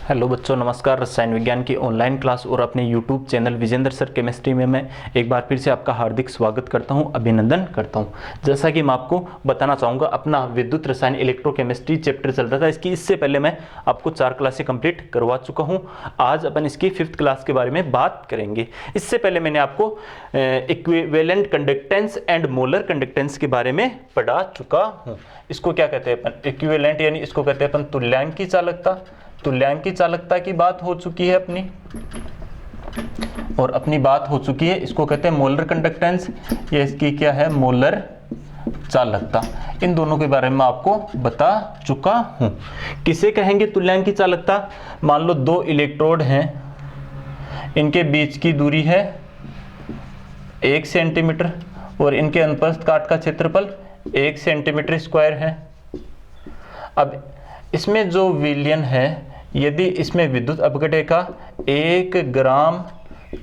Hello बच्चों, नमस्कार। रसायन विज्ञान की ऑनलाइन क्लास और अपने YouTube channel Vijendra sir chemistry में मैं एक बार फिर से आपका हार्दिक स्वागत करता हूं, अभिनंदन करता हूं। जैसा कि मैं आपको बताना चाहूँगा, अपना विद्युत रसायन इलेक्ट्रोकेमिस्ट्री चैप्टर चल रहा था। इससे पहले मैं आपको 4 क्लासें कंप्लीट करवा चुका हूँ। आज अपन इसकी 5th क्लास के बारे में बात करेंगे। इससे पहले मैंने आपको equivalent conductance and molar conductance के बारे में पढ़ा चुका हूँ। इसको क्या कहते हैं अपन? इक्विवेलेंट, यानी इसको कहते हैं अपन तुल्यांकी चालकता। तुल्यांकी चालकता की बात हो चुकी है अपनी, और अपनी बात हो चुकी है, इसको कहते हैं मोलर कंडक्टेंस। ये इसकी क्या है? मोलर चालकता। इन दोनों के बारे में आपको बता चुका हूं। किसे कहेंगे तुल्यांकी चालकता? मान लो 2 इलेक्ट्रोड हैं, इनके बीच की दूरी है 1 सेंटीमीटर और इनके अनुप्रस्थ काट का क्षेत्रफल 1 सेंटीमीटर स्क्वायर है। अब इसमें जो विलयन है, यदि इसमें विद्युत अपघटय का 1 ग्राम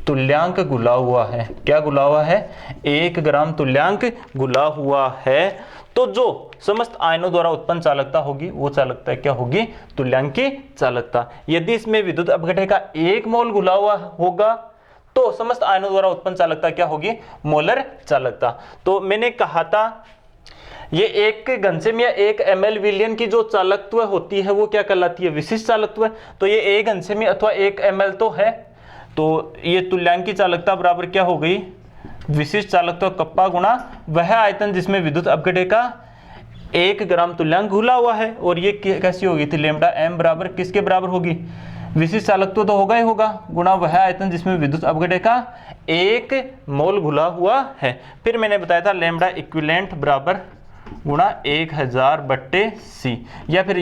तुल्यांक घुला हुआ है, क्या घुला हुआ है? 1 ग्राम तुल्यांक घुला हुआ है, तो जो समस्त आयनों द्वारा उत्पन्न चालकता होगी वो चालकता क्या होगी? तुल्यांकी चालकता। यदि इसमें विद्युत अपघटय का 1 मोल घुला हुआ होगा तो समस्त आयनों द्वारा उत्पन्न चालकता क्या होगी? मोलर चालकता। तो मैंने कहा था, ये 1 घनसेमी या 1 ml विलयन की जो चालकत्व होती है वो क्या कहलाती है? विशिष्ट चालकत्व। तो ये 1 घनसेमी अथवा 1 ml तो है, तो ये तुल्यांकी चालकता बराबर क्या हो गई? विशिष्ट चालकत्व कप्पा गुणा वह आयतन जिसमें विद्युत अपघटय का 1 ग्राम तुल्यांक घुला हुआ है। और ये कैसी होगी थी? लैम्डा m बराबर किसके बराबर होगी? विशिष्ट चालकत्व तो होगा ही होगा, गुणा वह आयतन जिसमें विद्युत अपघटय का 1 मोल घुला हुआ है। फिर मैंने बताया था लैम्डा इक्विवेलेंट बराबर गुणा 1000 बट्टे सी, या फिर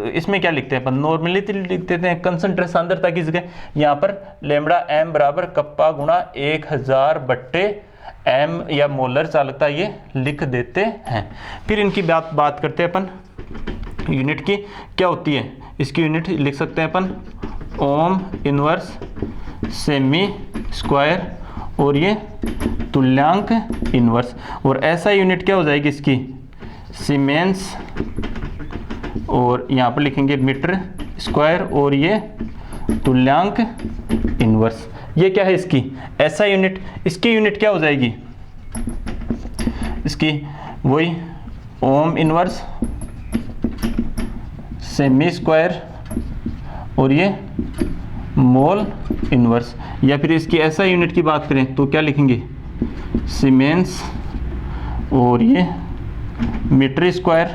इसमें क्या लिखते हैं अपन? नॉर्मली लिख देते हैं कंसंट्रेशन सांद्रता की जगह। यहाँ पर लैम्डा m बराबर कप्पा गुणा 1000 बट्टे m या मोलर चालकता ये लिख देते हैं। फिर इनकी बात करते हैं अपन यूनिट की। क्या होती है इसकी यूनिट? लिख सकते हैं अपन ओम इनवर्स सेमी स्क्वायर और ये तुल्यांक इनवर्स। और ऐसा यूनिट क्या हो जाएगी इसकी? सीमेंस, और यहाँ पर लिखेंगे मीटर स्क्वायर और ये तुल्यांक इनवर्स। ये क्या है इसकी? ऐसा यूनिट। इसकी यूनिट क्या हो जाएगी इसकी? वही ओम इनवर्स सेमी स्क्वायर और ये मोल इनवर्स। या फिर इसकी ऐसा यूनिट की बात करें तो क्या लिखेंगे? सीमेंस और ये मीटर स्क्वायर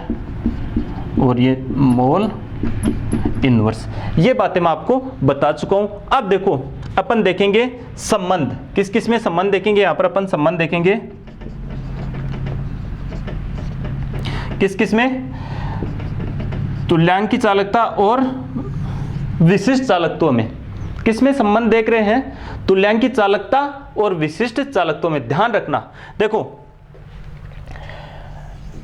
और ये मोल इनवर्स। ये बातें मैं आपको बता चुका हूं। अब देखो, अपन देखेंगे संबंध। किस किस में संबंध देखेंगे? यहां पर अपन संबंध देखेंगे किस किस में? तुल्यांकी चालकता और विशिष्ट चालकत्व में। किस में संबंध देख रहे हैं? तुल्यांकी चालकता और विशिष्ट चालकत्व में। ध्यान रखना, देखो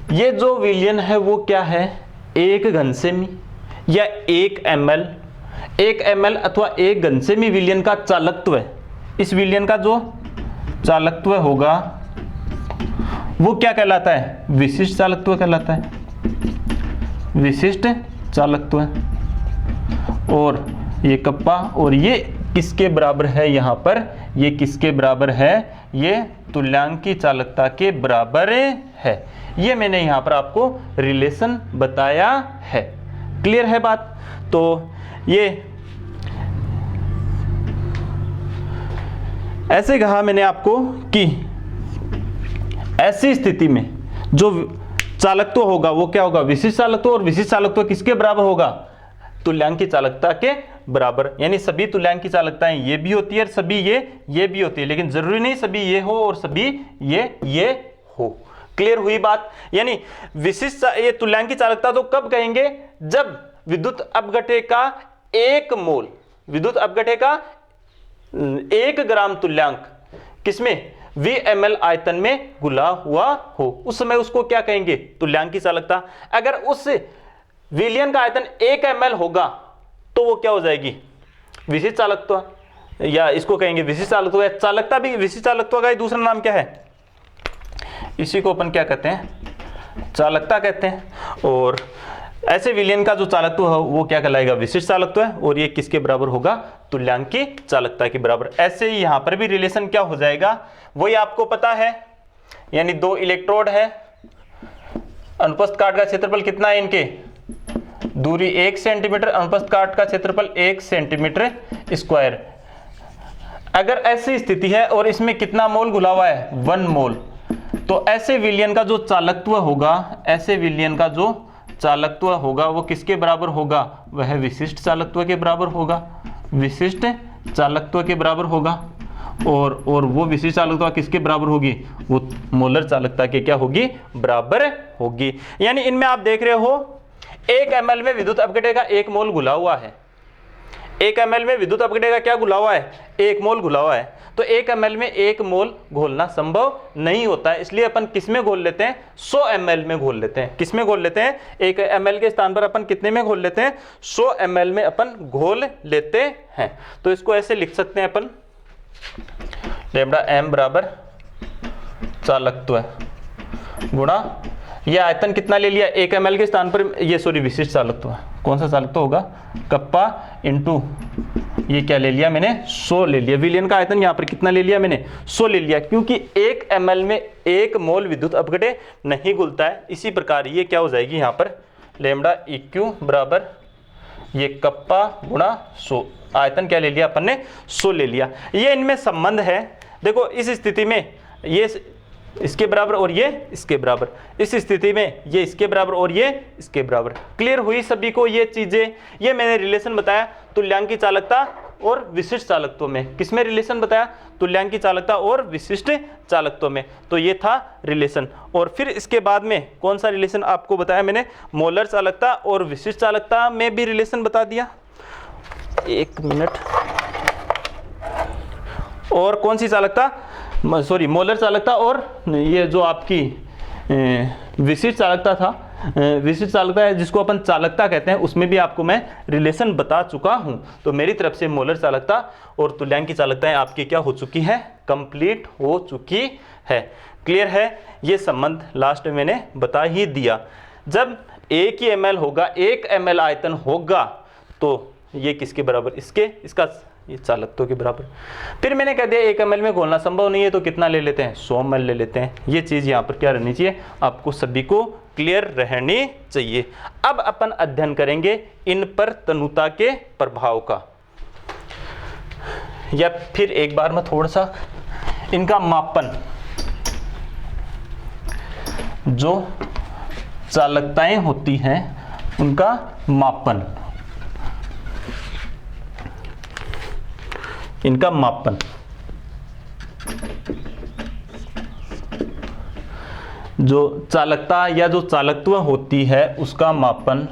ये जो विलयन है वो क्या है? 1 घनसेमी या 1 ml, 1 ml अथवा 1 घनसेमी विलयन का चालकत्व है। इस विलयन का जो चालकत्व होगा वो क्या कहलाता है? विशिष्ट चालकत्व कहलाता है। विशिष्ट चालकत्व। और ये कप्पा, और ये किसके बराबर है? यहाँ पर ये किसके बराबर है? ये तुल्यांकी चालकता के बराबर है। ये मैंने यहाँ पर आपको रिलेशन बताया है। क्लियर है बात? तो ये ऐसे कहा मैंने आपको कि ऐसी स्थिति में जो चालकत्व होगा वो क्या होगा? विशिष्ट चालकत्व। और विशिष्ट चालकत्व किसके बराबर होगा? तुल्यांकी चालकता के बराबर। यानी सभी तुल्यांकी चालकताएं ये भी होती है और सभी ये भी होती है, लेकिन जरूरी नहीं सभी ये हो और सभी ये हो। क्लियर हुई बात? यानी विशिष्ट ये तुल्यांकी चालकता तो कब कहेंगे? जब विद्युत अपघटय का 1 मोल, विद्युत अपघटय का 1 ग्राम तुल्यांक किसमें? VmL आयतन में घुला हुआ हो, उस समय उसको क्या कहेंगे? तुल्यांकी चालकता। अगर उस विलयन का आयतन 1 ml होगा तो वो क्या हो जाएगी? विशिष्ट चालकत्व, या इसको कहेंगे विशिष्ट चालकत्व। चालकता भी विशिष्ट चालकत्व का ही दूसरा नाम क्या है? इसी को अपन क्या कहते हैं? चालकता कहते हैं। और ऐसे विलयन का जो चालकत्व है वो क्या कहलाएगा, विशिष्ट चालकत्व है, और ये किसके बराबर होगा, तुल्यांकी चालकता के बराबर। ऐसे ही यहां पर भी रिलेशन क्या हो जाएगा, वही आपको पता है, यानी दो इलेक्ट्रोड है, अनुप्रस्थ काट का क्षेत्रफल कितना है, इनके दूरी 1 सेंटीमीटर, अनुप्रस्थ काट का क्षेत्रफल 1 सेंटीमीटर स्क्वायर। अगर ऐसी स्थिति है और इसमें कितना मोल घुला हुआ है, 1 मोल, तो ऐसे विलयन का जो चालकत्व होगा, ऐसे विलयन का जो चालकत्व होगा वो किसके बराबर होगा, वह विशिष्ट चालकत्व के बराबर होगा, विशिष्ट चालकत्व के बराबर होगा। और वो विशिष्ट चालकता किसके बराबर होगी, वो मोलर चालकता के क्या होगी, बराबर होगी। यानी इनमें आप देख रहे हो 1 ml में विद्युत अपघटन का 1 मोल घुला हुआ है, 1 ml में विद्युत अपघटन का क्या घुला हुआ है, 1 मोल घुला हुआ है। तो 1 ml में 1 मोल घोलना संभव नहीं होता है, इसलिए अपन किस में घोल लेते हैं, 100 ml में घोल लेते हैं। किस में घोल लेते हैं, 1 ml के स्थान पर अपन कितने में घोल लेते हैं, 100 ml में अपन घोल लेते हैं। तो इसको ऐसे लिख सकते हैं अपन, लैम्डा m बराबर चालकत्व गुणा, ये आयतन कितना ले लिया, 1 ml के स्थान पर, ये सॉरी विशिष्ट चालकत्व, कौन सा चालकत्व होगा, कप्पा इंटू ये क्या ले लिया मैंने, 100 ले लिया। विलयन का आयतन यहाँ पर कितना ले लिया मैंने, 100 ले लिया, क्योंकि 1 ml में 1 मोल विद्युत अपघटन नहीं घुलता है। इसी प्रकार ये क्या हो जाएगी यहाँ पर, लैम्डा EQ बराबर ये कप्पा गुणा 100, आयतन क्या ले लिया अपन ने, 100 ले लिया। ये इनमें संबंध है, देखो इस स्थिति में ये इसके बराबर और ये इसके बराबर, इस स्थिति में ये इसके बराबर और ये इसके बराबर। क्लियर हुई सभी को ये चीजें, ये मैंने रिलेशन बताया तुल्यांकी चालकता और विशिष्ट चालकत्व में। किसमें रिलेशन बताया, तुल्यांकी चालकता और विशिष्ट चालकत्व में। तो ये था रिलेशन। और फिर इसके बाद में कौन सा रिलेशन आपको बताया मैंने, मोलर चालकता और विशिष्ट चालकता में भी रिलेशन बता दिया। 1 मिनट, और कौन सी चालकता, सॉरी मोलर चालकता और ये जो आपकी विशिष्ट चालकता था, विशिष्ट चालकता है जिसको अपन चालकता कहते हैं, उसमें भी आपको मैं रिलेशन बता चुका हूं। तो मेरी तरफ से मोलर चालकता और तुल्यांकी चालकताएं आपकी क्या हो चुकी है, कंप्लीट हो चुकी है। क्लियर है, ये संबंध लास्ट में मैंने बता ही दिया। जब 1 ही ml होगा, 1 ml आयतन होगा, तो ये किसके बराबर, इसका ये चालकत्व के बराबर। फिर मैंने कह दिया 1 ml में घोलना संभव नहीं है, तो कितना ले लेते हैं, 100 ml ले लेते हैं। ये चीज यहाँ पर क्या रहनी चाहिए, आपको सभी को क्लियर रहनी चाहिए। अब अपन अध्ययन करेंगे इन पर तनुता के प्रभाव का, या फिर एक बार में थोड़ा सा इनका मापन, जो चालकताएं होती हैं उनका मापन, इनका मापन। जो चालकता या जो चालकत्व होती है उसका मापन,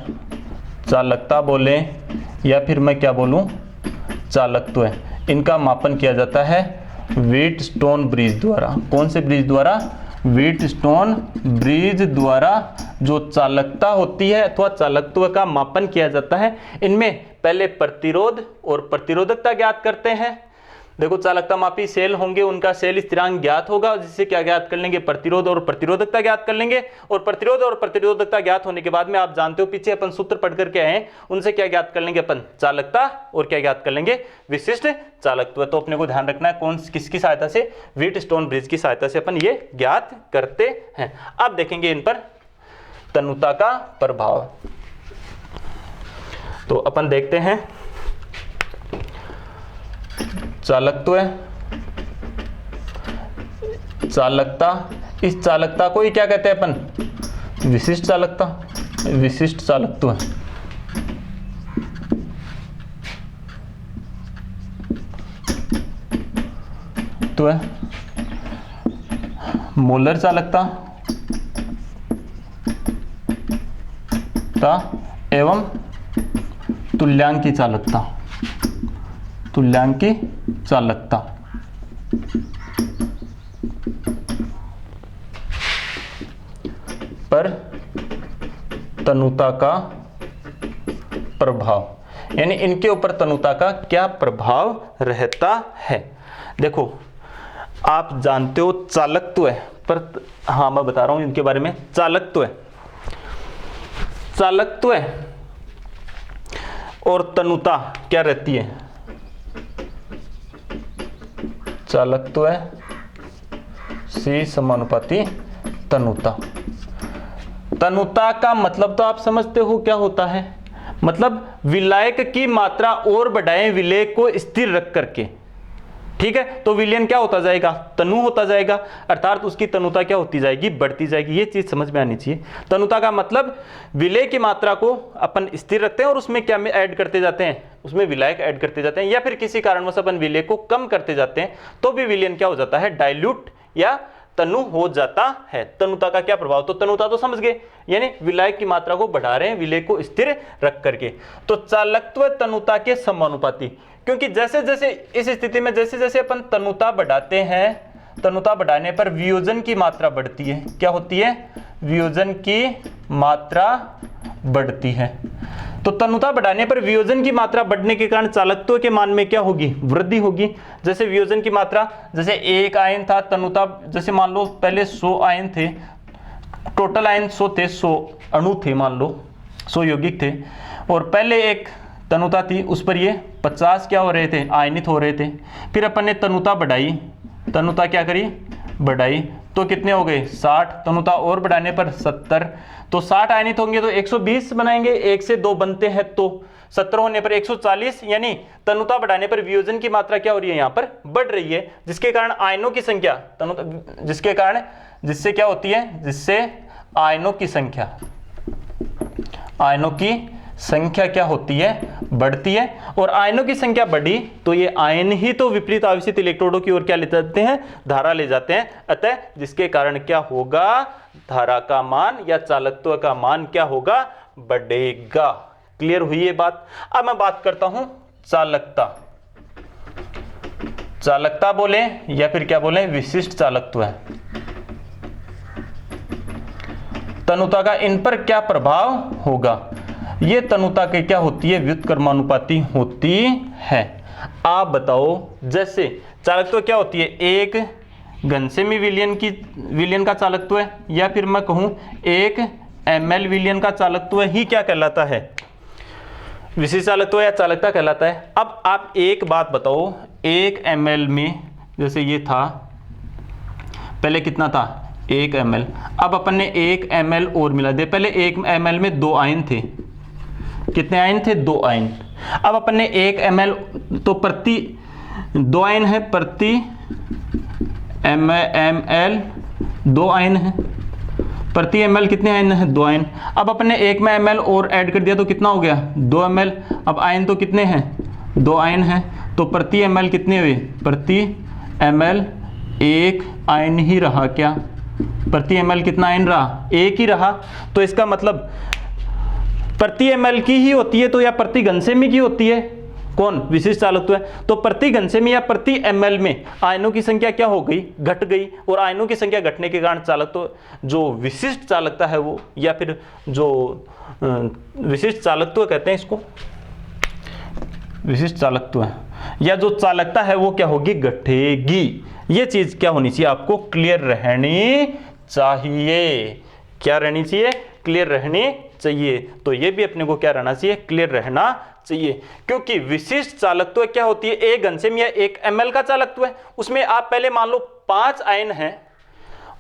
चालकता बोले या फिर मैं क्या बोलूं, चालकत्व, इनका मापन किया जाता है व्हीटस्टोन ब्रिज द्वारा। कौन से ब्रिज द्वारा, व्हीटस्टोन ब्रिज द्वारा जो चालकता होती है अथवा चालकत्व का मापन किया जाता है। इनमें पहले प्रतिरोध और प्रतिरोधकता ज्ञात करते हैं। देखो चालकता मापी सेल होंगे, उनका सेल स्थिरांक ज्ञात होगा, जिससे क्या ज्ञात कर लेंगे, प्रतिरोध और प्रतिरोधकता ज्ञात कर लेंगे। और प्रतिरोध और प्रतिरोधकता ज्ञात होने के बाद में आप जानते हो पीछे अपन सूत्र पढ़ करके आए, उनसे क्या ज्ञात कर लेंगे अपन, चालकता, और क्या ज्ञात कर लेंगे, विशिष्ट चालकत्व। तो अपने को ध्यान रखना है कौन किसकी सहायता से, व्हीटस्टोन ब्रिज की सहायता से अपन ये ज्ञात करते हैं। अब देखेंगे इन पर तनुता का प्रभाव। तो अपन देखते हैं चालकत्व, चालकता, इस चालकता को ही क्या कहते हैं अपन, विशिष्ट चालकता, विशिष्ट चालकत्व। तो है मोलर चालकता एवं तुल्यांकी चालकता, तुल्यांकी चालकता। पर तनुता का प्रभाव, यानी इनके ऊपर तनुता का क्या प्रभाव रहता है। देखो आप जानते हो चालकत्व है, पर हाँ मैं बता रहा हूं इनके बारे में। चालकत्व है, चालकत्व और तनुता क्या रहती है? चालकत्व C समानुपाती तनुता। तनुता का मतलब तो आप समझते हो क्या होता है, मतलब विलायक की मात्रा और बढ़ाएं विलेय को स्थिर रख करके, ठीक है। तो विलयन क्या होता जाएगा? तनु होता जाएगा, अर्थात उसकी तनुता क्या होती जाएगी? बढ़ती जाएगी। ये चीज समझ में आनी चाहिए। तनुता का मतलब विलेय की मात्रा को अपन स्थिर रखते हैं और उसमें क्या में ऐड करते जाते हैं? उसमें विलायक ऐड करते जाते हैं, या फिर किसी कारणवश अपन विलेय को कम करते जाते हैं तो भी विलयन क्या हो जाता है? डाइल्यूट या तनु हो जाता है। तनुता का क्या प्रभाव? तो तनुता तो समझ गए, यानी विलायक की मात्रा को बढ़ा रहे हैं विलेय को स्थिर रख करके। तो चालकत्व तनुता के समानुपाती, क्योंकि जैसे जैसे इस स्थिति में जैसे जैसे अपन तनुता बढ़ाते हैं, तनुता बढ़ाने पर वियोजन की मात्रा बढ़ती है। क्या होती है? वियोजन की मात्रा बढ़ती है। तो तनुता बढ़ाने पर वियोजन की मात्रा बढ़ने के कारण चालकत्व के मान में क्या होगी? वृद्धि होगी। जैसे वियोजन की मात्रा, जैसे एक आयन था, तनुता जैसे मान लो पहले 100 आयन थे, टोटल आयन 100 थे, 100 अणु थे, मान लो 100 यौगिक थे, और पहले एक तनुता थी, उस पर ये 50 क्या हो रहे थे? आयनित हो रहे थे। फिर अपन ने तनुता बढ़ाई, तनुता क्या करी? बढ़ाई, तो कितने हो गए? 60। तनुता और बढ़ाने पर 70। तो 60 आयनित होंगे तो 120 बनाएंगे, 1 से 2 बनते हैं तो 70 होने पर 140, यानी तनुता बढ़ाने पर वियोजन की मात्रा क्या हो रही है? यहाँ पर बढ़ रही है, जिसके कारण आयनों की संख्या जिससे क्या होती है? जिससे आयनों की संख्या क्या होती है? बढ़ती है। और आयनों की संख्या बढ़ी तो ये आयन ही तो विपरीत आवेशित इलेक्ट्रोडों की ओर क्या ले जाते हैं? धारा ले जाते हैं। अतः जिसके कारण क्या होगा? धारा का मान या चालकत्व का मान क्या होगा? बढ़ेगा। क्लियर हुई ये बात? अब मैं बात करता हूं चालकता। चालकता बोले या फिर क्या बोले? विशिष्ट चालकत्व है। तनुता का इन पर क्या प्रभाव होगा? ये तनुता के क्या होती है? व्युत्क्रमानुपाती होती है। आप बताओ, जैसे चालकत्व क्या होती है? एक घनसेमी विलयन का चालकत्व है, या फिर मैं कहूं 1 ml विलयन का चालकत्व ही क्या कहलाता है? विशिष्ट चालकत्व या चालकता कहलाता है। अब आप एक बात बताओ, 1 ml में जैसे ये था, पहले कितना था? 1 ml। अब अपन ने 1 ml और मिला दे। पहले 1 ml में 2 आयन थे। कितने आयन थे? 2 आयन। अब अपन ने 1 ml, तो प्रति 2 आयन है, प्रति ml 2 आयन है, प्रति ml कितने आयन है? 2 आयन। अब अपन ने 1 में ml और ऐड कर दिया तो कितना हो गया? 2 ml। अब आयन तो कितने हैं? 2 आयन है, तो प्रति ml कितने हुए? प्रति ml 1 आयन ही रहा। क्या प्रति ml कितना आयन रहा? 1 ही रहा। तो इसका मतलब प्रति ml की ही होती है तो या प्रति घनसेमी की होती है? कौन? विशिष्ट चालकत्व है। तो प्रति घनसेमी या प्रति ml में आयनों की संख्या क्या हो गई? घट गई। और आयनों की संख्या घटने के कारण चालकत्व, जो विशिष्ट चालकता है वो, या फिर जो विशिष्ट चालकत्व कहते हैं इसको, विशिष्ट चालकत्व है, या जो चालकता है वो क्या होगी? घटेगी। ये चीज क्या होनी चाहिए? आपको क्लियर रहनी चाहिए। क्या रहनी चाहिए? क्लियर रहनी चाहिए। तो ये भी अपने को क्या रहना चाहिए? क्लियर रहना चाहिए। क्योंकि विशिष्ट चालकत्व क्या होती है? 1 घनसेमी या 1 ml का चालकत्व है। उसमें आप पहले मान लो 5 आयन हैं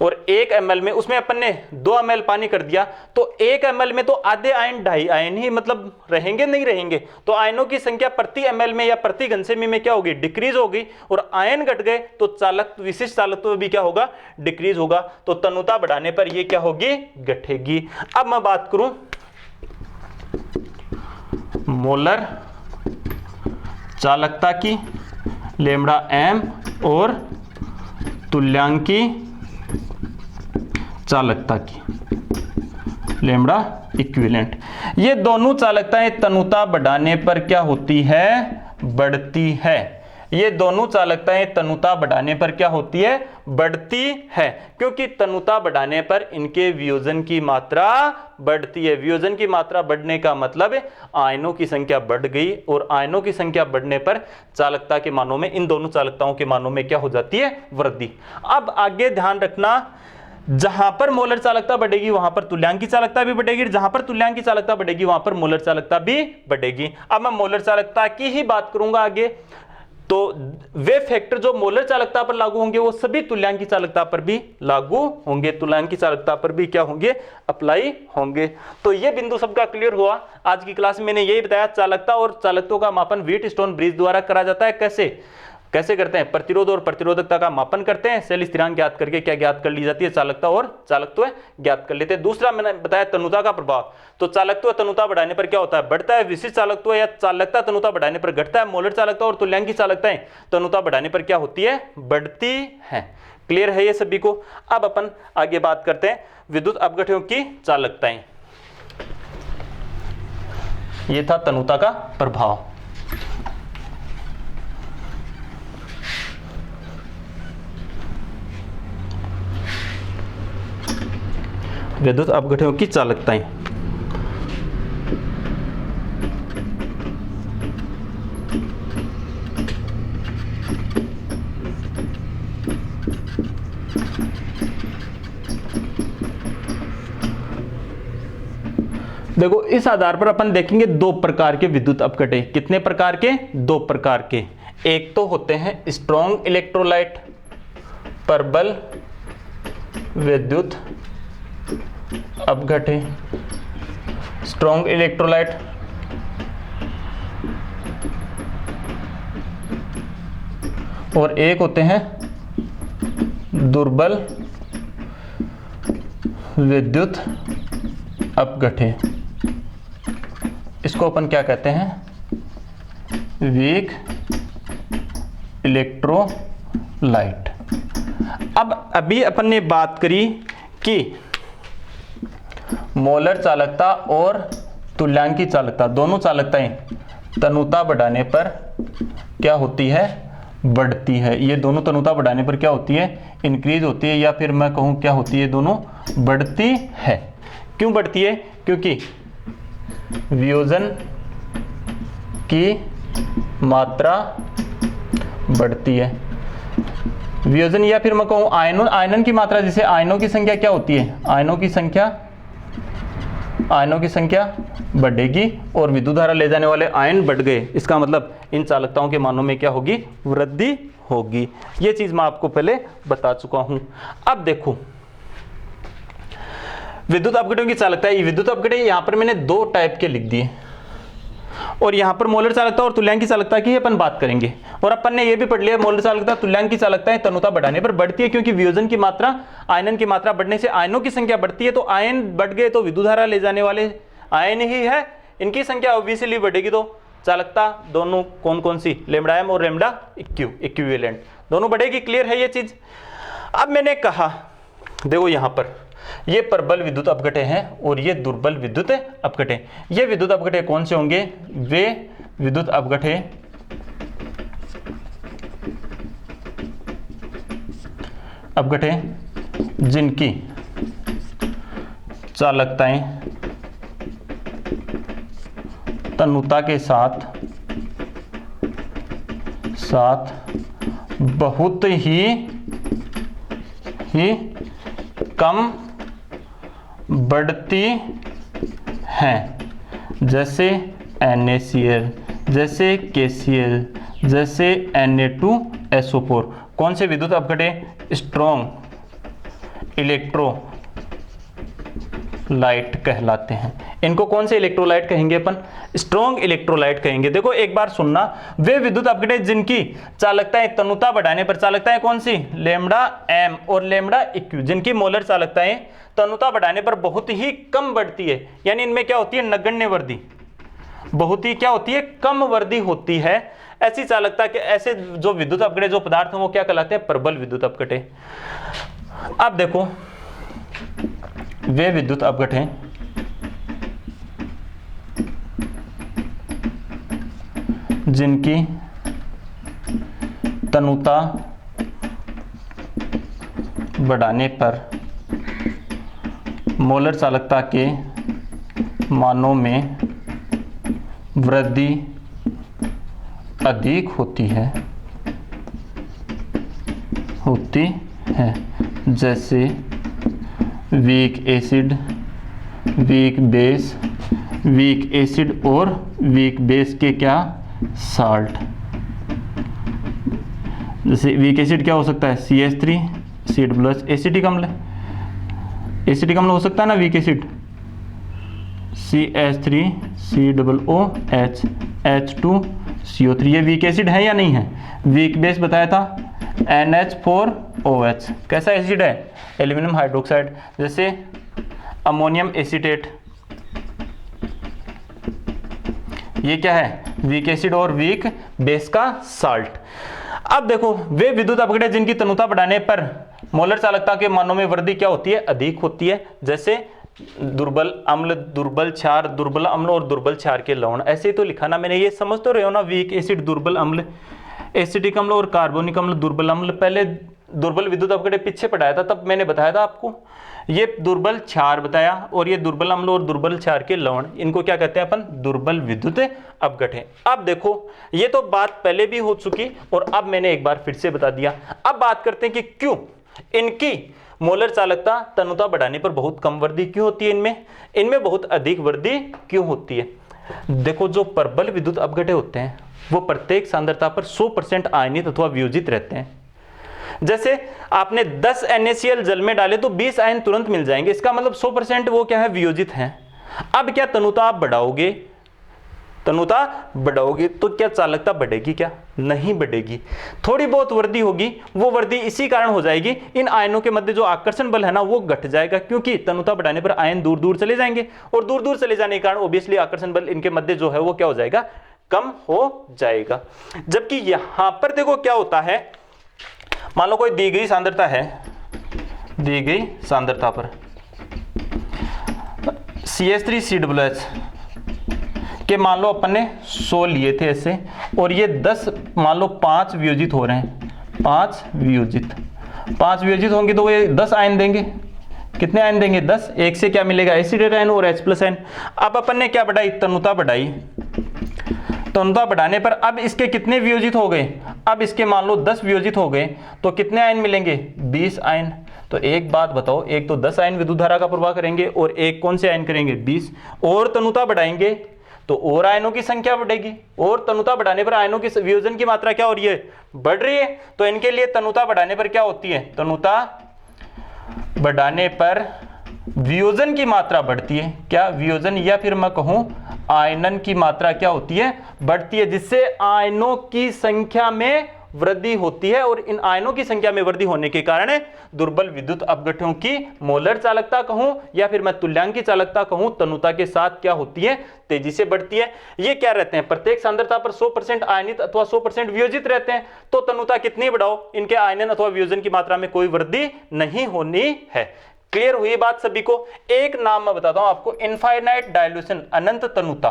और 1 ml में उसमें अपन ने 2 ml पानी कर दिया, तो 1 ml में तो आधे आयन, 2.5 आयन ही मतलब रहेंगे, नहीं रहेंगे। तो आयनों की संख्या प्रति ml में या प्रति घनसेमी में क्या होगी? डिक्रीज होगी। और आयन घट गए तो विशिष्ट चालकत्व भी क्या होगा? डिक्रीज होगा। तो तनुता बढ़ाने पर ये क्या होगी? घटेगी। अब मैं बात करूं मोलर चालकता की, लैम्ब्डा m, और तुल्यांकी चालकता की, लैम्ब्डा इक्विवेलेंट। ये दोनों चालकताएं तनुता बढ़ाने पर क्या होती है? बढ़ती है। ये दोनों चालकताएं तनुता बढ़ाने पर क्या होती है? बढ़ती है। क्योंकि तनुता बढ़ाने पर इनके वियोजन की मात्रा बढ़ती है। वियोजन की मात्रा बढ़ने का मतलब आयनों की संख्या बढ़ गई, और आयनों की संख्या बढ़ने पर चालकता के मानों में, इन दोनों चालकताओं के मानों में क्या हो जाती है? वृद्धि। अब आगे ध्यान रखना, जहां पर मोलर चालकता बढ़ेगी वहां पर तुल्यांक की चालकता भी बढ़ेगी, जहां पर तुल्यांक की चालकता बढ़ेगी वहां पर मोलर चालकता भी बढ़ेगी। अब मैं मोलर चालकता की ही बात करूंगा आगे, तो वे फैक्टर जो मोलर चालकता पर लागू होंगे वो सभी तुल्यांक की चालकता पर भी लागू होंगे, तुल्यांक की चालकता पर भी क्या होंगे, अप्लाई होंगे। तो ये बिंदु सबका क्लियर हुआ। आज की क्लास में मैंने यही बताया, चालकता और चालकत्व का मापन व्हीटस्टोन ब्रिज द्वारा करा जाता है। कैसे करते हैं, प्रतिरोध और प्रतिरोधकता का मापन करते हैं, शैल स्थिरांक ज्ञात करके क्या ज्ञात कर ली जाती है, चालकता और चालकत्व ज्ञात कर लेते हैं। दूसरा मैंने बताया तनुता का प्रभाव, तो चालकत्व तनुता बढ़ाने पर क्या होता है, बढ़ता है। विशिष्ट चालकत्व या चालकता तनुता बढ़ाने पर घटता है। मोलर चालकता और तुल्यांक की चालकताएं तनुता बढ़ाने पर क्या होती है, बढ़ती है। क्लियर है ये सभी को। अब अपन आगे बात करते हैं विद्युत अपघटनों की चालकताएं। ये था तनुता का प्रभाव। विद्युत अपघटनों की चालकताएं। देखो इस आधार पर अपन देखेंगे दो प्रकार के विद्युत अपघटन। कितने प्रकार के, दो प्रकार के। एक तो होते हैं स्ट्रॉन्ग इलेक्ट्रोलाइट, प्रबल विद्युत अपघटन, स्ट्रॉन्ग इलेक्ट्रोलाइट। और एक होते हैं दुर्बल विद्युत अपघटन। इसको अपन क्या कहते हैं, वीक इलेक्ट्रोलाइट। अब अभी अपन ने बात करी कि मोलर चालकता और तुल्यांक की चालकता, दोनों चालकताएं तनुता बढ़ाने पर क्या होती है, बढ़ती है। ये दोनों तनुता बढ़ाने पर क्या होती है, इंक्रीज होती है, या फिर मैं कहूं क्या होती है, दोनों बढ़ती है। क्यों बढ़ती है, क्योंकि वियोजन की मात्रा बढ़ती है। वियोजन या फिर मैं कहूं आयनन की मात्रा, जैसे आयनों की संख्या क्या होती है, आयनों की संख्या बढ़ेगी और विद्युत धारा ले जाने वाले आयन बढ़ गए। इसका मतलब इन चालकताओं के मानों में क्या होगी, वृद्धि होगी। यह चीज मैं आपको पहले बता चुका हूं। अब देखो विद्युत अपघटनों की चालकता, विद्युत अपघटन यहां पर मैंने दो टाइप के लिख दिए, और यहां पर मोलर चालकता और तुल्यांक की चालकता की अपन बात करेंगे। और अपन ने यह भी पढ़ लिया मोलर चालकता तुल्यांक की चालकताएं तनुता बढ़ाने पर बढ़ती है, क्योंकि वियोजन की मात्रा, आयनन की मात्रा बढ़ने से आयनों की संख्या बढ़ती है। तो आयन बढ़ गए तो विद्युत धारा ले जाने वाले आयन ही है, इनकी संख्या ऑब्वियसली बढ़ेगी। तो चालकता दोनों कौन कौन सी, लैम्डा एम और लैम्डा इक्विवेलेंट, दोनों बढ़ेगी। क्लियर है ये चीज। अब मैंने कहा देखो यहां पर ये प्रबल विद्युत अपघटन है और ये दुर्बल विद्युत अपघटन। ये विद्युत अपघटन कौन से होंगे, वे विद्युत अपघटन जिनकी चालकताएं तनुता के साथ बहुत ही कम बढ़ती हैं, जैसे NaCl, जैसे KCl, जैसे Na2SO4। कौन से विद्युत अपघटन, स्ट्रॉन्ग इलेक्ट्रोलाइट कहलाते हैं। इनको कौन से इलेक्ट्रोलाइट कहेंगे अपन, स्ट्रॉन्ग इलेक्ट्रोलाइट कहेंगे। देखो एक बार सुनना, वे विद्युत अपघटन जिनकी चालकताएं तनुता बढ़ाने पर, चालकताएं कौन सी, लैम्डा एम और लैम्डा इक्यू, जिनकी मोलर चालकताएं तनुता बढ़ाने पर बहुत ही कम बढ़ती है, यानी इनमें क्या होती है, नगण्य वृद्धि, बहुत ही क्या होती है, कम वृद्धि होती है। ऐसी चालकता के ऐसे जो विद्युत अपघटन जो पदार्थ हैं वो क्या कहलाते हैं, प्रबल विद्युत अपघटन। अब देखो वे विद्युत अपघटन जिनकी तनुता बढ़ाने पर मोलर चालकता के मानों में वृद्धि अधिक होती है जैसे weak acid, weak base, weak acid और वीक बेस के क्या साल्ट। जैसे वीक एसिड क्या हो सकता है CH3 C+ एसिटिक अम्ल, एसिटिक अम्ल हो सकता है ना weak acid CH3 COOH H2CO3, ये वीक एसिड है या नहीं है। वीक बेस बताया था NH4OH, कैसा एसिड है एल्यूमिनियम हाइड्रोक्साइड। जैसे अमोनियम एसीटेट, ये क्या है वीक एसिड और वीक बेस का साल्ट। अब देखो वे विद्युत अपघटन जिनकी तनुता बढ़ाने पर मोलर चालकता के मानों में वृद्धि क्या होती है अधिक होती है, जैसे दुर्बल अम्ल, दुर्बल क्षार, दुर्बल अम्ल और दुर्बल क्षार के लवण। ऐसे ही तो लिखा ना मैंने, ये समझ तो रहे हो ना, वीक एसिड दुर्बल अम्ल, एसिडिक अम्ल और कार्बोनिक अम्ल दुर्बल अम्ल। पहले दुर्बल विद्युत अपघटन पीछे पढ़ाया था, तब मैंने बताया था आपको, ये दुर्बल क्षार बताया और ये दुर्बल अम्ल और दुर्बल क्षार के लवण, इनको क्या कहते हैं अपन दुर्बल विद्युत अपघटन। अब देखो ये तो बात पहले भी हो चुकी और अब मैंने एक बार फिर से बता दिया। अब बात करते हैं कि क्यों इनकी मोलर चालकता तनुता बढ़ाने पर बहुत कम वृद्धि क्यों होती है, इनमें बहुत अधिक वृद्धि क्यों होती है। देखो जो प्रबल विद्युत अपघटन होते हैं वो प्रत्येक सांद्रता पर 100% आयनित अथवा वियोजित रहते हैं। जैसे आपने 10 NaCl जल में डाले तो 20 आयन तुरंत मिल जाएंगे, इसका मतलब 100% वो क्या है वियोजित हैं। अब क्या तनुता आप बढ़ाओगे, तनुता बढ़ाओगे तो क्या चालकता बढ़ेगी, क्या नहीं बढ़ेगी, थोड़ी बहुत वृद्धि होगी। वो वृद्धि इसी कारण हो जाएगी इन आयनों के मध्य जो आकर्षण बल है ना वो घट जाएगा, क्योंकि तनुता बढ़ाने पर आयन दूर दूर चले जाएंगे और दूर दूर चले जाने के कारण ऑब्वियसली आकर्षण बल इनके मध्य जो है वो क्या हो जाएगा कम हो जाएगा। जबकि यहां पर देखो क्या होता है, मान लो कोई दी गई सांद्रता है, दी गई सांद्रता पर CH3 COOH के मान लो अपन ने 100 लिए थे ऐसे, और ये 10 मान लो 5 वियोजित हो रहे हैं, 5 वियोजित होंगे तो ये 10 आयन देंगे। कितने आयन देंगे 10, एक से क्या मिलेगा एसिड आयन और H+ आयन। अब अपन ने क्या बढ़ाई तनुता बढ़ाई, तनुता बढ़ाने पर अब इसके कितने वियोजित हो गए, अब इसके मान लो 10 वियोजित हो गए तो कितने आयन मिलेंगे 20 आयन। तो एक बात बताओ, एक तो 10 आयन विद्युत धारा का प्रवाह करेंगे और एक कौन से आयन करेंगे 20, और तनुता बढ़ाएंगे तो और आयनों की संख्या बढ़ेगी, और तनुता बढ़ाने पर आयनों की वियोजन की मात्रा क्या हो रही है बढ़ रही है। तो इनके लिए तनुता बढ़ाने पर क्या होती है, तनुता बढ़ाने पर वियोजन की मात्रा बढ़ती है, क्या वियोजन या फिर मैं कहूं आयनन की मात्रा क्या होती है बढ़ती है, जिससे आयनों की संख्या में वृद्धि होती है। और इन आयनों की संख्या में वृद्धि होने के कारण दुर्बल विद्युत अपघटनों की मोलर चालकता कहूं या फिर मैं तुल्यांकी चालकता कहूं तनुता के साथ क्या होती है तेजी से बढ़ती है। ये क्या रहते हैं प्रत्येक सांद्रता पर 100% आयनित अथवा 100% वियोजित रहते हैं। तो तनुता कितनी बढ़ाओ इनके आयनन अथवा वियोजन की मात्रा में कोई वृद्धि नहीं होनी है। क्लियर हुई बात सभी को। एक नाम मैं बताता हूं आपको, इनफाइनाइट डायल्यूशन, अनंत तनुता,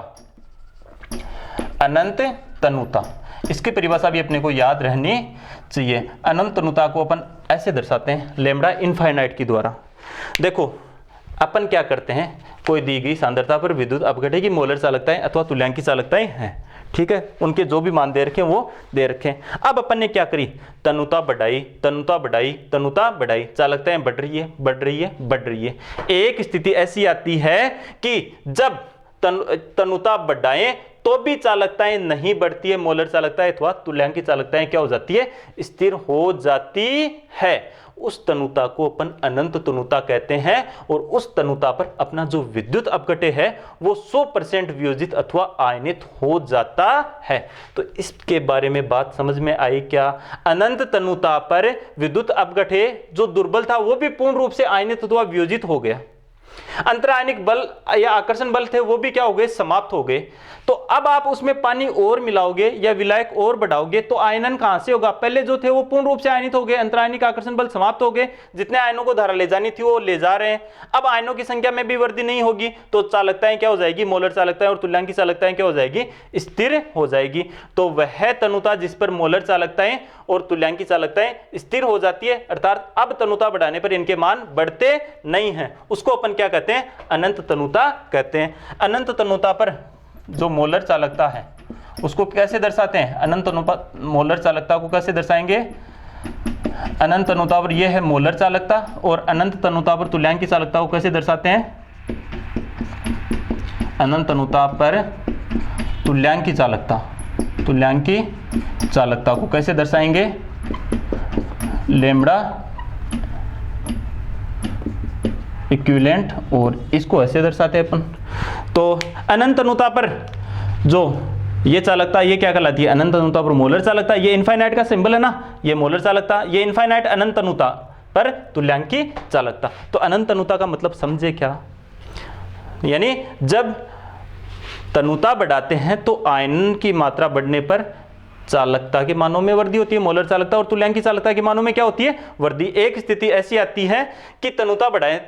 अनंत तनुता, इसकी परिभाषा भी अपने को याद रहनी चाहिए। अनंत तनुता को अपन ऐसे दर्शाते हैं लैम्बडा इनफाइनाइट के द्वारा। देखो अपन क्या करते हैं, कोई दी गई सांद्रता पर विद्युत अपघटन की मोलर चालकताएं अथवा तुल्यांकी चालकताएं हैं, ठीक है, उनके जो भी मान दे रखे वो दे रखे। अब अपन ने क्या करी, तनुता बढ़ाई, तनुता बढ़ाई, तनुता बढ़ाई, चालकताएं बढ़ रही है बढ़ रही है बढ़ रही है। एक स्थिति ऐसी आती है कि जब तनुता बढ़ाएं तो भी चालकताएं नहीं बढ़ती है, मोलर चालकताएं अथवा तुल्यांकी चालकताएं क्या हो जाती है स्थिर हो जाती है। उस तनुता को अपन अनंत तनुता कहते हैं और उस तनुता पर अपना जो विद्युत अपघटन है वो 100% वियोजित अथवा आयनित हो जाता है। तो इसके बारे में बात समझ में आई क्या। अनंत तनुता पर विद्युत अपघटन जो दुर्बल था वो भी पूर्ण रूप से आयनित अथवा वियोजित हो गया। अंतरायनिक बल या आकर्षण बल थे वो भी क्या हो गए समाप्त हो गए। तो अब आप उसमें पानी और मिलाओगे या विलायक और बढ़ाओगे तो आयनन कहां से होगा, पहले जो थे वो पूर्ण रूप से आयनित हो गए, अंतरायनिक आकर्षण बल समाप्त हो गए, जितने आयनों को धारा ले जानी थी वो ले जा रहे हैं। अब आयनों की संख्या में भी वृद्धि नहीं होगी तो चालकताएं क्या हो जाएगी, मोलर चालकताएं और तुल्यांकी चालकताएं क्या हो जाएगी स्थिर हो जाएगी। तो वह तनुता जिस पर मोलर चालकताएं और तुल्यांकी चालकताएं स्थिर हो जाती है, अर्थात अब तनुता बढ़ाने पर इनके मान बढ़ते नहीं हैं, उसको अपन क्या कहते हैं अनंत तनुता कहते हैं। अनंत तनुता पर जो मोलर चालकता है उसको कैसे दर्शाते हैं, अनंत मोलर चालकता को कैसे दर्शाएंगे, अनंत तनुता पर यह है मोलर चालकता, और अनंत तनुता पर तुल्यांक की चालकता को कैसे दर्शाते हैं? अनंत तनुता पर तुल्यांक की चालकता, तुल्यांक की चालकता को कैसे दर्शाएंगे? लैम्ब्डा इक्विवेलेंट, और इसको ऐसे दर्शाते हैं अपन। तो अनंत तनुता पर जो ये चालकता, ये क्या कहलाती है? अनंत तनुता पर मोलर चालकता। ये इनफाइनाइट का सिंबल है ना, ये मोलर चालकता, ये इनफाइनाइट अनंत तनुता पर तुल्यांक की चालकता। तो अनंत तनुता का मतलब समझे क्या? यानी जब तनुता बढ़ाते हैं तो आयनन की मात्रा बढ़ने पर चालकता के मानों में वृद्धि होती है। मोलर चालकता और तुल्यांक की चालकता के मानों में क्या होती है? वृद्धि। एक स्थिति ऐसी आती है कि तनुता बढ़ाएं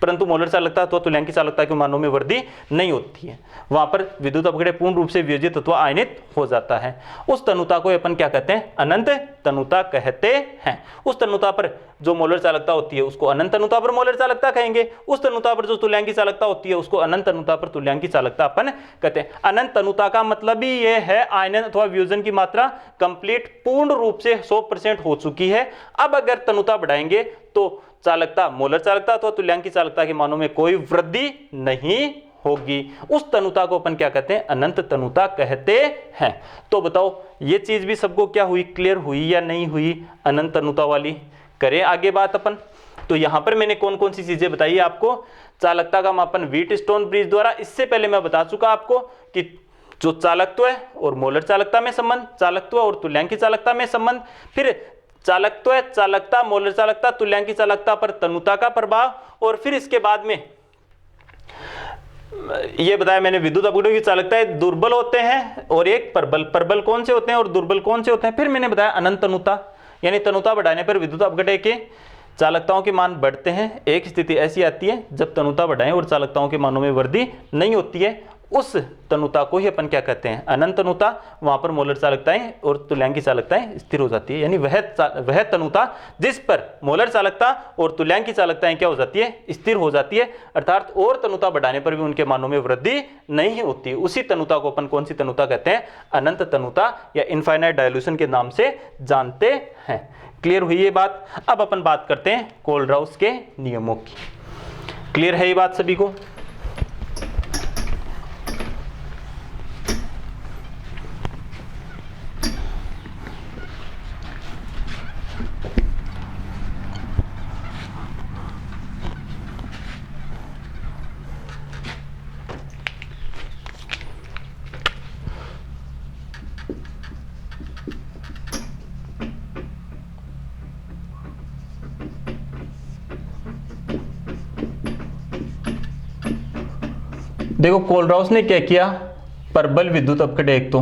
परंतु मोलर चालकता अथवा तुल्यांक की चालकता के मानों में वृद्धि नहीं होती है, वहां पर विद्युत अपघटन पूर्ण रूप से वियोजित अथवा आयनित हो जाता है। उस तनुता को अपन क्या कहते हैं? अनंत तनुता कहते हैं। उस तनुता पर जो मोलर चालकता होती है उसको अनंत तनुता पर मोलर चालकता कहेंगे। उस तनुता पर जो तुल्यांक की चालकता होती है उसको अनंत तनुता पर तुल्यांक की चालकता अपन कहते हैं। अनंत तनुता का मतलब ही यह है आयनन अथवा वियोजन की मात्रा कंप्लीट पूर्ण रूप से 100% हो चुकी है। अब अगर तनुता बढ़ाएंगे तो चालकता, मोलर चालकता अथवा तुल्यांक की चालकता के मानों में कोई वृद्धि नहीं होगी। उस तनुता को अपन क्या कहते हैं? अनंत तनुता कहते हैं। तो बताओ ये चीज भी सबको क्या हुई? क्लियर हुई या नहीं हुई? अनंत तनुता वाली। करें आगे बात अपन। तो यहां पर मैंने कौन कौन सी चीजें बताई आपको? चालकता का मापन व्हीटस्टोन ब्रिज द्वारा। इससे पहले मैं बता चुका आपको कि जो चालकत्व है और मोलर चालकता में संबंध, चालकत्व और तुल्यांक की चालकता में संबंध, फिर चालकत्व, चालकता, मोलर चालकता, तुल्यांक की चालकता पर तनुता का प्रभाव, और फिर इसके बाद में ये बताया मैंने विद्युत अपघटन की चालकताएं दुर्बल होते हैं और एक प्रबल। प्रबल कौन से होते हैं और दुर्बल कौन से होते हैं? फिर मैंने बताया अनंत तनुता, यानी तनुता बढ़ाने पर विद्युत अपघटन के चालकताओं के मान बढ़ते हैं। एक स्थिति ऐसी आती है जब तनुता बढ़ाएं और चालकताओं के मानों में वृद्धि नहीं होती है, उस तनुता को ही अपन क्या कहते हैं? अनंत तनुता। वहां पर मोलर चालकताएं और तुल्यांक की चालकताएं स्थिर हो जाती है, यानी वह तनुता जिस पर मोलर चालकता और तुल्यांक की चालकताएं क्या हो जाती है? स्थिर हो जाती है, अर्थात और तनुता बढ़ाने पर भी उनके मानों में वृद्धि नहीं होती। उसी तनुता को अपन कौन सी तनुता कहते हैं? अनंत तनुता या इनफाइनाइट डायल्यूशन के नाम से जानते हैं। क्लियर हुई ये बात? अब अपन बात करते हैं कोलराउस के नियमों की। क्लियर है ये बात सभी को? देखो कोलराउस ने क्या किया? प्रबल विद्युत अपघटन, एक तो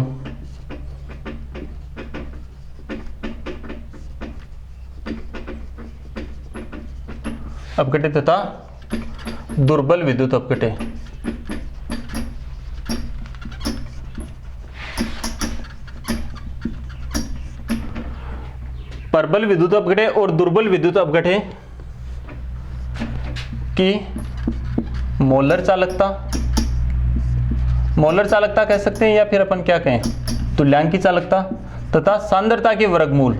अपघटन तथा दुर्बल विद्युत अपघटन। प्रबल विद्युत अपघटन और दुर्बल विद्युत अपघटन की मोलर चालकता, मोलर चालकता कह सकते हैं या फिर अपन क्या कहें? तुल्यांक की चालकता तथा सांद्रता के वर्गमूल,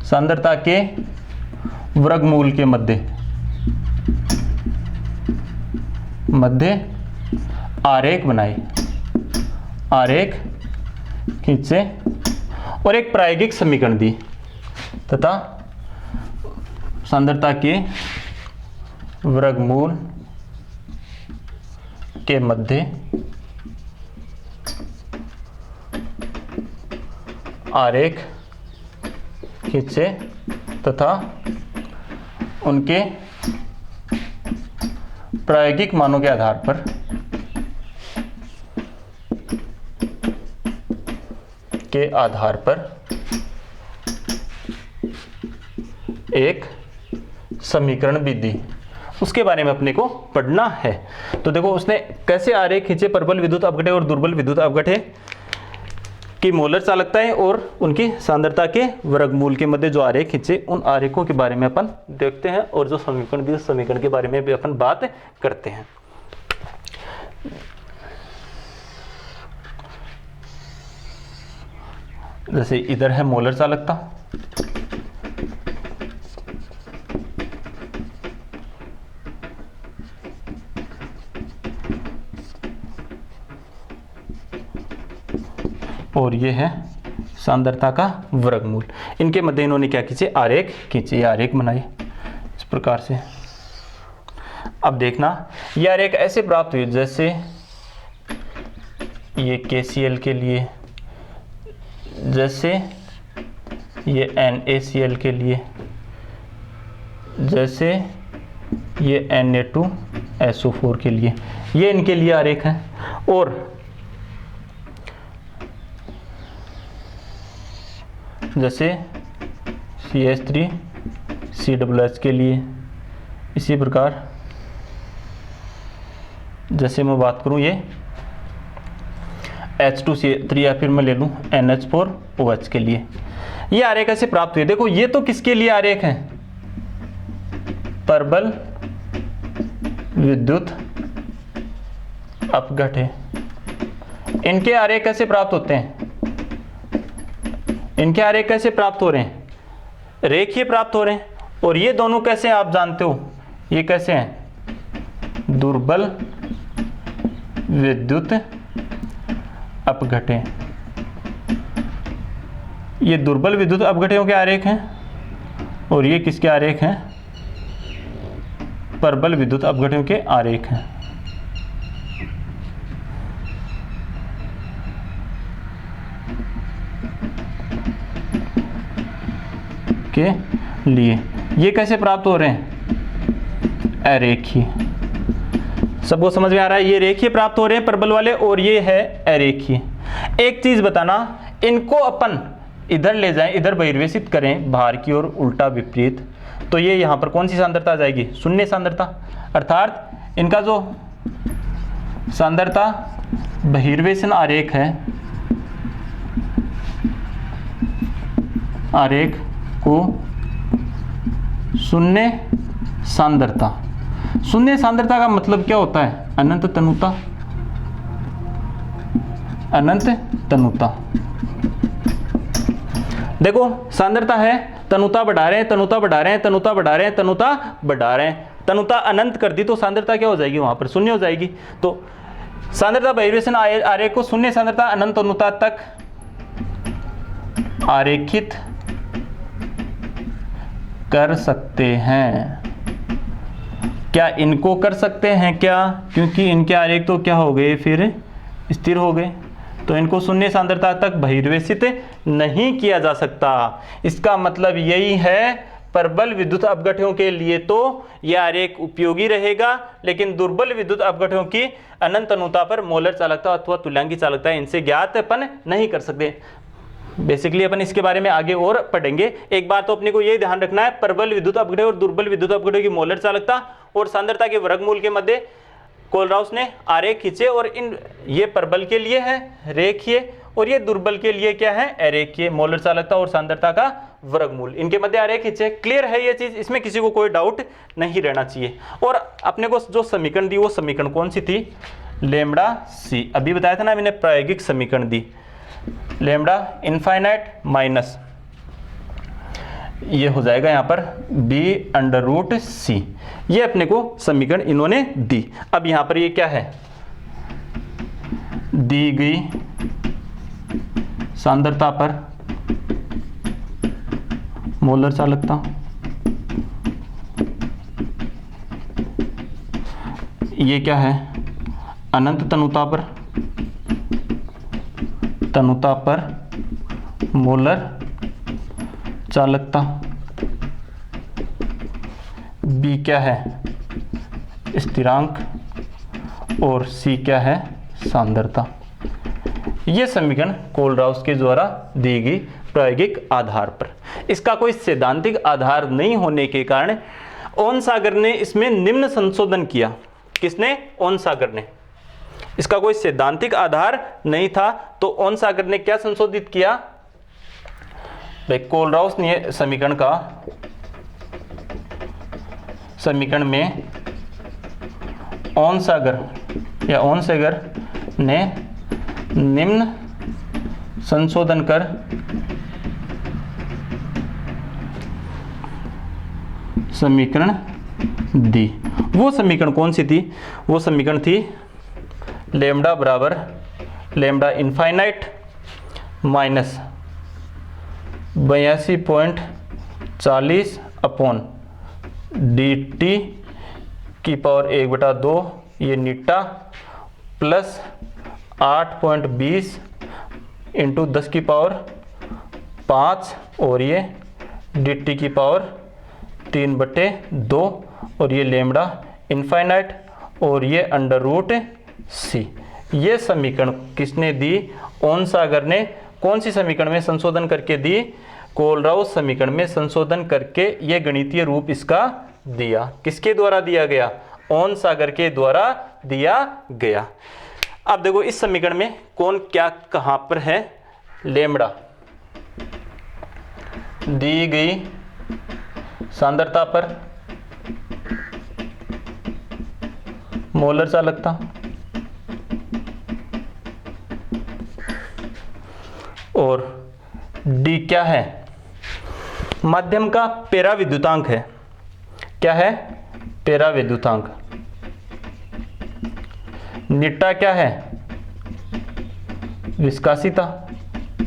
सांद्रता के वर्गमूल के मध्य आरेख बनाए, आरेख खींचे और एक प्रायोगिक समीकरण दी तथा सांद्रता के वर्गमूल के मध्य आरेख खींचे तथा उनके प्रायोगिक मानों के आधार पर एक समीकरण भी दी। उसके बारे में अपने को पढ़ना है। तो देखो उसने कैसे आरेख खींचे प्रबल विद्युत अपघटन और दुर्बल विद्युत अपघटन की मोलर चालकताएं और उनकी सांद्रता के वर्गमूल के मध्य जो आरेख खींचे, उन आरेखों के बारे में अपन देखते हैं और जो समीकरण दिए समीकरण के बारे में भी अपन बात करते हैं। जैसे इधर है मोलर चालकता, और ये है सांद्रता का वर्गमूल। इनके मध्य इन्होंने क्या खींचे, आरेख खींचे, आरेख बनाए इस प्रकार से। अब देखना ये आरेख ऐसे प्राप्त हुई जैसे ये KCl के लिए, जैसे ये NaCl के लिए, जैसे ये Na2SO4 के लिए, ये इनके लिए आरेख है। और जैसे CH3COOH के लिए, इसी प्रकार जैसे मैं बात करूं ये H2C3 या फिर मैं ले लूं NH4OH के लिए, ये आरेख ऐसे प्राप्त हुए। देखो ये तो किसके लिए आरेख है, परबल विद्युत अपघट्य। इनके आरेख कैसे प्राप्त होते हैं, इनके आरेख कैसे प्राप्त हो रहे हैं, रेखीय प्राप्त हो रहे हैं। और ये दोनों कैसे हैं आप जानते हो, ये कैसे हैं, दुर्बल विद्युत अपघट्य। ये दुर्बल विद्युत अपघट्यों के आरेख हैं और ये किसके आरेख हैं, प्रबल विद्युत अपघट्यों के आरेख हैं। के लिए ये कैसे प्राप्त हो रहे हैं, अरेखीय। सबको समझ में आ रहा है, ये रेखीय प्राप्त हो रहे हैं प्रबल वाले और ये है अरेखीय। एक चीज बताना, इनको अपन इधर ले जाएं, इधर बहिर्वेशित करें बाहर की ओर उल्टा विपरीत, तो ये यहाँ पर कौन सी सांद्रता आ जाएगी, शून्य सांद्रता। अर्थात इनका जो सांद्रता बहिर्वेशन आरेख है, आरेख को शून्य सांद्रता। शून्य सांद्रता का मतलब क्या होता है, अनंत तनुता, अनंत तनुता। देखो सांद्रता है, तनुता बढ़ा रहे हैं, तनुता बढ़ा रहे हैं, तनुता बढ़ा रहे हैं, तनुता बढ़ा रहे हैं, तनुता अनंत कर दी तो सांद्रता क्या हो जाएगी, वहां पर शून्य हो जाएगी। तो सांद्रता बहिर्वेशन आरेख को शून्य सांद्रता अनंत तनुता तक आरेखित कर सकते हैं। क्या इनको कर सकते हैं क्या, क्योंकि इनके आरेख तो क्या हो गए, फिर स्थिर हो गए, तो इनको शून्य सांद्रता तक बहिर्वेशित नहीं किया जा सकता। इसका मतलब यही है, प्रबल विद्युत अपघट्यों के लिए तो यह आरेख उपयोगी रहेगा, लेकिन दुर्बल विद्युत अपघट्यों की अनंत तनुता पर मोलर चालकता अथवा तुल्यांकी चालकता इनसे ज्ञात अपन नहीं कर सकते। बेसिकली अपन इसके बारे में आगे और पढ़ेंगे। एक बात तो अपने को यही ध्यान रखना है, प्रबल विद्युत अपघट्य और दुर्बल विद्युत अपघट्य की मोलर चालकता और सांद्रता के वर्गमूल के मध्य कोलराउस ने आरेख खींचे, और इन ये प्रबल के लिए है रेखीय और ये दुर्बल के लिए क्या है, अरेखीय। मोलर चालकता और सांद्रता का वर्गमूल, इनके मध्य आरेख खींचे। क्लियर है ये चीज, इसमें किसी को कोई डाउट नहीं रहना चाहिए। और अपने को जो समीकरण दी वो समीकरण कौन सी थी, लैम्ब्डा सी। अभी बताया था ना मैंने, प्रायोगिक समीकरण दी, लैम्ब्डा इनफाइनाइट माइनस ये हो जाएगा यहाँ पर b√c। ये अपने को समीकरण इन्होंने दी। अब यहाँ पर ये क्या है, दी गई सांद्रता पर मोलर चालकता, ये क्या है, अनंत तनुता पर मोलर चालकता, बी क्या है, स्थिरांक, और सी क्या है, सांद्रता। यह समीकरण कोलराउस के द्वारा दी गई प्रायोगिक आधार पर। इसका कोई सैद्धांतिक आधार नहीं होने के कारण ओहनसागर ने इसमें निम्न संशोधन किया। किसने, ओहनसागर ने। इसका कोई सैद्धांतिक आधार नहीं था, तो ओहनसागर ने क्या संशोधित किया, भाई कोलराउस ने समीकरण में ओहनसागर ने निम्न संशोधन कर समीकरण दी। वो समीकरण कौन सी थी, वो समीकरण थी लैम्ब्डा बराबर lambda infinite minus 82.40 upon dt की पावर 1/2 ये नीटा प्लस 8.20 इंटू 10 की पावर 5 और ये dt की पावर 3/2 और ये लेमड़ा इनफाइनाइट और ये अंडर रूट सी। ये समीकरण किसने दी? ओन सागर ने। कौन सी समीकरण में संशोधन करके दी? कोलराउस समीकरण में संशोधन करके ये गणितीय रूप इसका दिया। किसके द्वारा दिया गया? ओन सागर के द्वारा दिया गया। अब देखो इस समीकरण में कौन क्या कहां पर है? लेमड़ा दी गई सांद्रता पर मोलर चालकता और डी क्या है? माध्यम का पेराविद्युतांक है। क्या है? पेराविद्युतांक। नीटा क्या है? विस्कासिता।